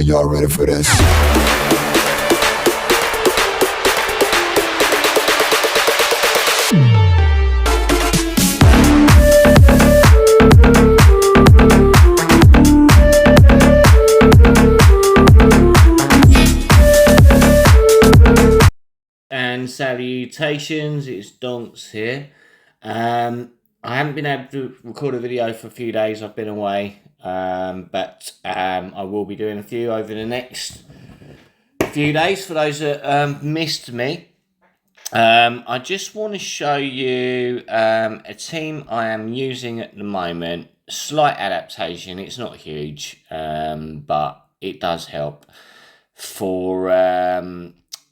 Are y'all ready for this? And salutations, it's Donks here. I haven't been able to record a video for a few days. I've been away, but I will be doing a few over the next few days for those that missed me. I just want to show you a team I am using at the moment. Slight adaptation, it's not huge, but it does help for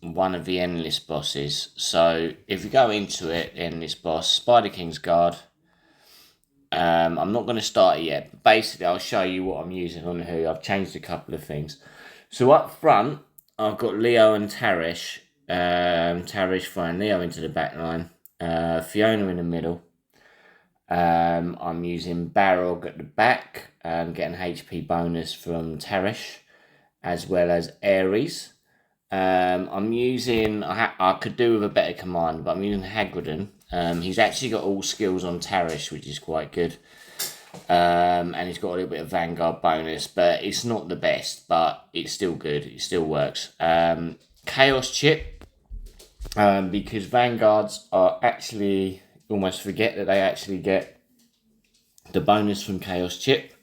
one of the endless bosses. So if you go into it, the endless boss, Spider King's Guard. I'm not going to start it yet, but basically I'll show you what I'm using on who. I've changed a couple of things. So up front, I've got Leo and Tarish. Tarish throwing Leo into the back line. Fiona in the middle. I'm using Barog at the back, getting HP bonus from Tarish, as well as Ares. I'm using, I could do with a better command, but I'm using Hagridon. He's actually got all skills on Tarish, which is quite good. And he's got a little bit of Vanguard bonus, but it's not the best, but it's still good. It still works. Chaos Chip, because Vanguards are actually, almost forget that they actually get the bonus from Chaos Chip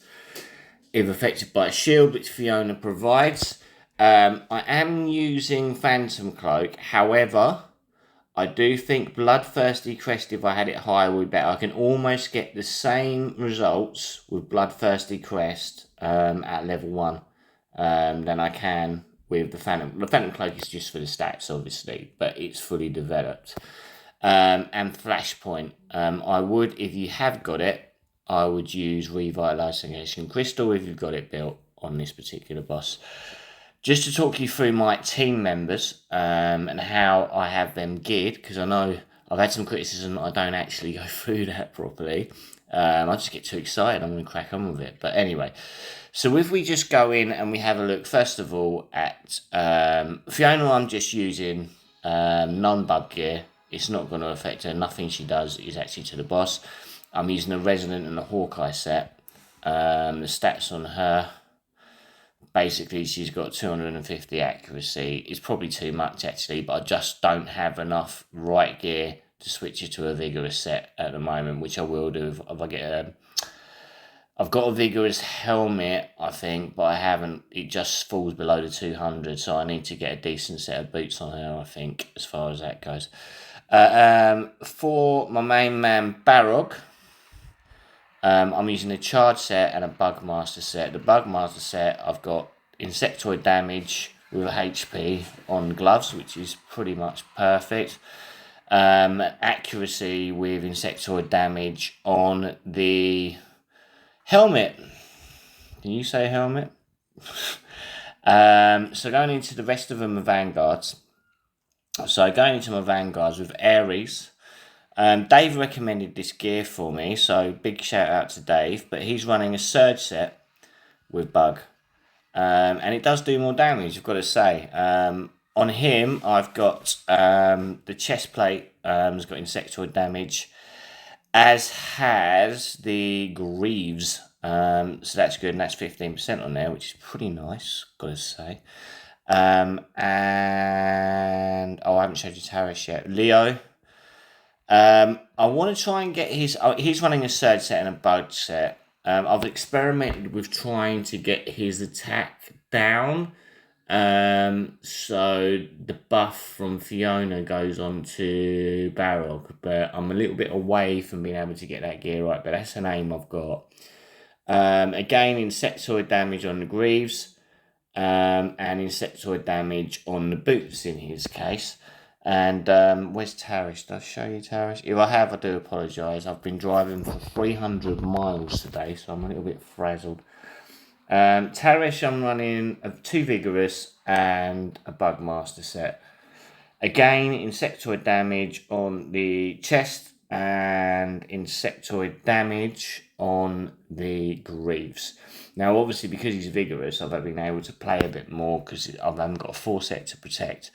if affected by a shield, which Fiona provides. I am using Phantom Cloak, however, I do think Bloodthirsty Crest, if I had it higher, would be better. I can almost get the same results with Bloodthirsty Crest at level 1 than I can with the Phantom. The Phantom Cloak is just for the stats, obviously, but it's fully developed. And Flashpoint. I would, if you have got it, I would use Revitalization Crystal if you've got it built on this particular boss. Just to talk you through my team members and how I have them geared, because I know I've had some criticism that I don't actually go through that properly. I just get too excited. I'm going to crack on with it. But anyway, so if we just go in and we have a look, first of all, at Fiona, I'm just using non-bug gear. It's not going to affect her. Nothing she does is actually to the boss. I'm using a Resonant and a Hawkeye set. The stats on her, basically, she's got 250 accuracy. It's probably too much, actually, but I just don't have enough right gear to switch her to a vigorous set at the moment, which I will do if I get a... I've got a vigorous helmet, I think, but I haven't. It just falls below the 200, so I need to get a decent set of boots on her, I think, as far as that goes. For my main man, Barog, I'm using a Charge set and a Bugmaster set. The Bugmaster set, I've got Insectoid damage with a HP on gloves, which is pretty much perfect. Accuracy with Insectoid damage on the helmet. Can you say helmet? So going into the rest of them are Vanguards. So going into my Vanguards with Ares. Dave recommended this gear for me, so big shout out to Dave. But he's running a Surge set with Bug. And it does do more damage, I've got to say. On him, I've got the chest plate has got Insectoid damage, as has the Greaves. So that's good, and that's 15% on there, which is pretty nice, got to say. And I haven't showed you Tarish yet. Leo. I want to try and get his... he's running a Surge set and a Bug set. I've experimented with trying to get his attack down. So the buff from Fiona goes on to Barog, but I'm a little bit away from being able to get that gear right, but that's an aim I've got. Again, Insectoid damage on the Greaves, and Insectoid damage on the boots in his case. And where's Tarish? Did I show you Tarish? If I have, I do apologise. I've been driving for 300 miles today, so I'm a little bit frazzled. Tarish, I'm running a 2 Vigorous and a Bugmaster set. Again, Insectoid damage on the chest and Insectoid damage on the greaves. Now, obviously, because he's vigorous, I've been able to play a bit more because I haven't got a 4-set to protect.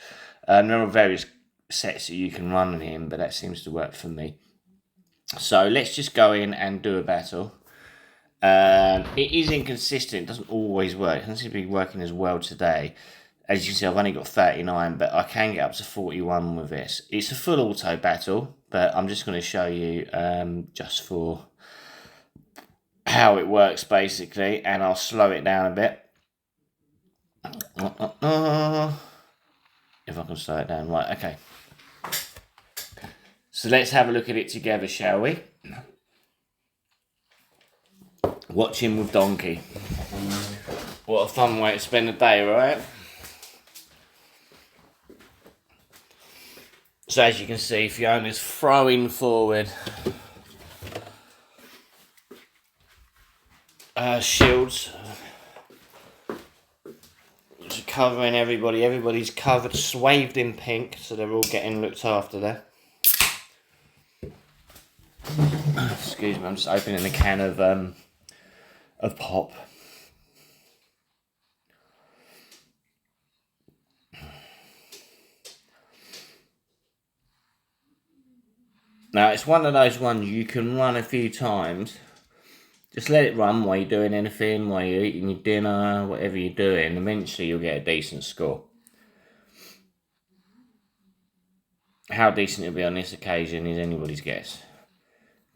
There are various sets that you can run on him, but that seems to work for me. So let's just go in and do a battle. It is inconsistent, it doesn't always work. It doesn't seem to be working as well today. As you can see, I've only got 39, but I can get up to 41 with this. It's a full auto battle, but I'm just going to show you just for how it works, basically, and I'll slow it down a bit. If I can slow it down. Right, okay. So let's have a look at it together, shall we? Watching with Donkey. What a fun way to spend the day, right? So as you can see, Fiona's throwing forward shields. Just covering everybody. Everybody's covered, swathed in pink, so they're all getting looked after there. Excuse me, I'm just opening a can of pop. Now, it's one of those ones you can run a few times. Just let it run while you're doing anything, while you're eating your dinner, whatever you're doing. Eventually, you'll get a decent score. How decent it'll be on this occasion is anybody's guess.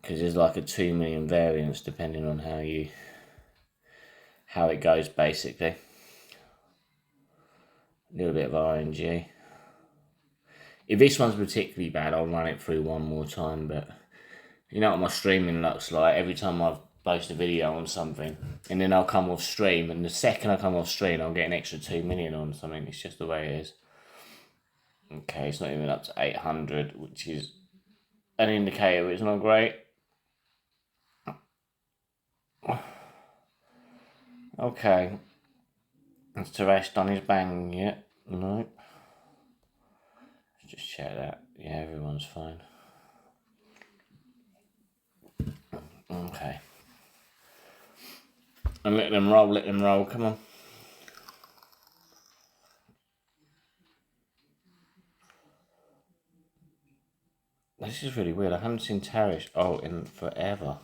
Because there's like a 2 million variance depending on how it goes, basically. A little bit of RNG. If this one's particularly bad, I'll run it through one more time, but you know what my streaming looks like. Every time I post a video on something, and then I'll come off stream, and the second I come off stream, I'll get an extra 2 million on something. It's just the way it is. Okay, it's not even up to 800, which is an indicator it's not great. Okay. Has Teresh done his bang yet? No. Let's just check that. Yeah, everyone's fine. Okay. And let them roll, come on. This is really weird. I haven't seen Tarish in forever.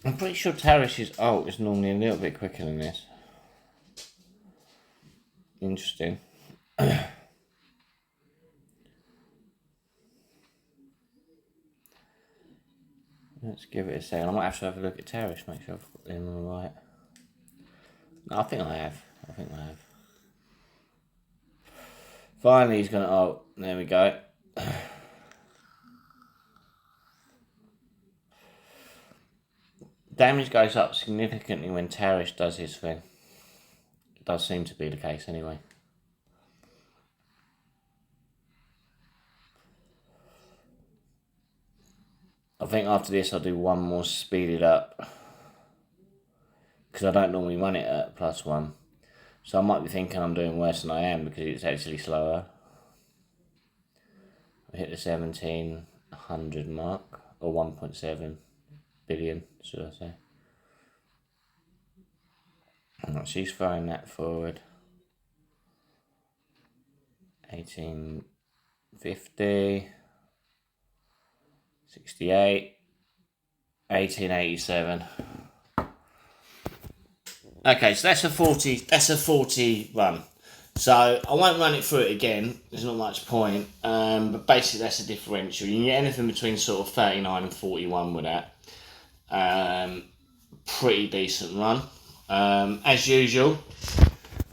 I'm pretty sure Tarish's ult is normally a little bit quicker than this. Interesting. Let's give it a second. I might have to have a look at Tarish, make sure I've got him all right. No, I think I have. Finally, he's going to ult. There we go. Damage goes up significantly when Tarish does his thing. It does seem to be the case anyway. I think after this I'll do one more speeded up. Because I don't normally run it at +1. So I might be thinking I'm doing worse than I am because it's actually slower. I hit the 1700 mark. Or 1.7 billion, should I say. Right, she's throwing that forward. 1850. 68. 1887. Okay, so that's a 40 run. So I won't run it through it again, there's not much point. But basically that's a differential. You can get anything between sort of 39 and 41 with that. Pretty decent run. As usual,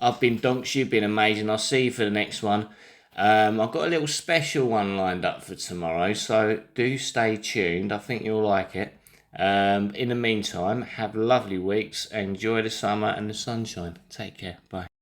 I've been donks, you've been amazing. I'll see you for the next one. I've got a little special one lined up for tomorrow, so do stay tuned. I think you'll like it. In the meantime, have lovely weeks, enjoy the summer and the sunshine. Take care, bye.